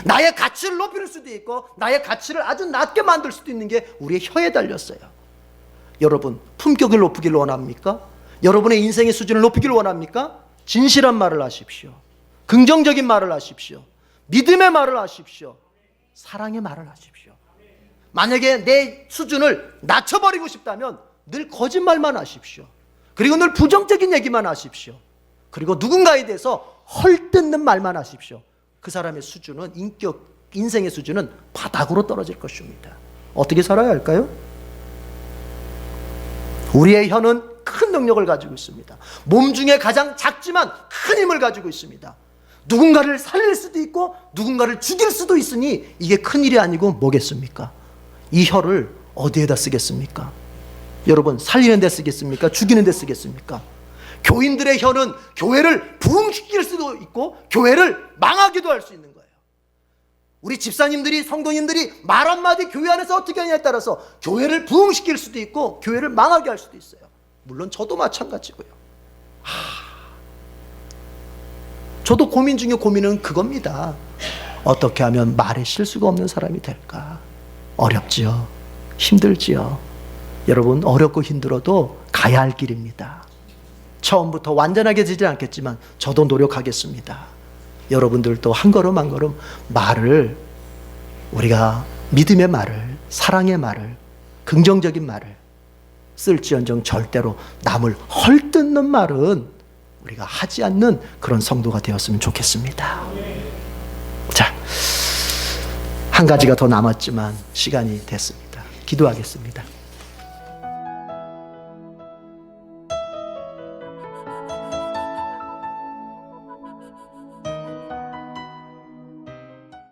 나의 가치를 높일 수도 있고 나의 가치를 아주 낮게 만들 수도 있는 게 우리의 혀에 달렸어요. 여러분, 품격을 높이길 원합니까? 여러분의 인생의 수준을 높이길 원합니까? 진실한 말을 하십시오. 긍정적인 말을 하십시오. 믿음의 말을 하십시오. 사랑의 말을 하십시오. 만약에 내 수준을 낮춰버리고 싶다면 늘 거짓말만 하십시오. 그리고 늘 부정적인 얘기만 하십시오. 그리고 누군가에 대해서 헐뜯는 말만 하십시오. 그 사람의 수준은, 인생의 수준은 바닥으로 떨어질 것입니다. 어떻게 살아야 할까요? 우리의 혀는 큰 능력을 가지고 있습니다. 몸 중에 가장 작지만 큰 힘을 가지고 있습니다. 누군가를 살릴 수도 있고 누군가를 죽일 수도 있으니 이게 큰일이 아니고 뭐겠습니까? 이 혀를 어디에다 쓰겠습니까? 여러분, 살리는 데 쓰겠습니까? 죽이는 데 쓰겠습니까? 교인들의 혀는 교회를 부흥시킬 수도 있고 교회를 망하기도 할 수 있는 거예요. 우리 집사님들이, 성도님들이 말 한마디 교회 안에서 어떻게 하냐에 따라서 교회를 부흥시킬 수도 있고 교회를 망하게 할 수도 있어요. 물론 저도 마찬가지고요. 저도 고민 중에 고민은 그겁니다. 어떻게 하면 말에 실수가 없는 사람이 될까? 어렵지요. 힘들지요. 여러분, 어렵고 힘들어도 가야 할 길입니다. 처음부터 완전하게 되지 않겠지만 저도 노력하겠습니다. 여러분들도 한 걸음 한 걸음 말을, 우리가 믿음의 말을, 사랑의 말을, 긍정적인 말을 쓸지언정 절대로 남을 헐뜯는 말은 우리가 하지 않는 그런 성도가 되었으면 좋겠습니다. 자, 한 가지가 더 남았지만 시간이 됐습니다. 기도하겠습니다.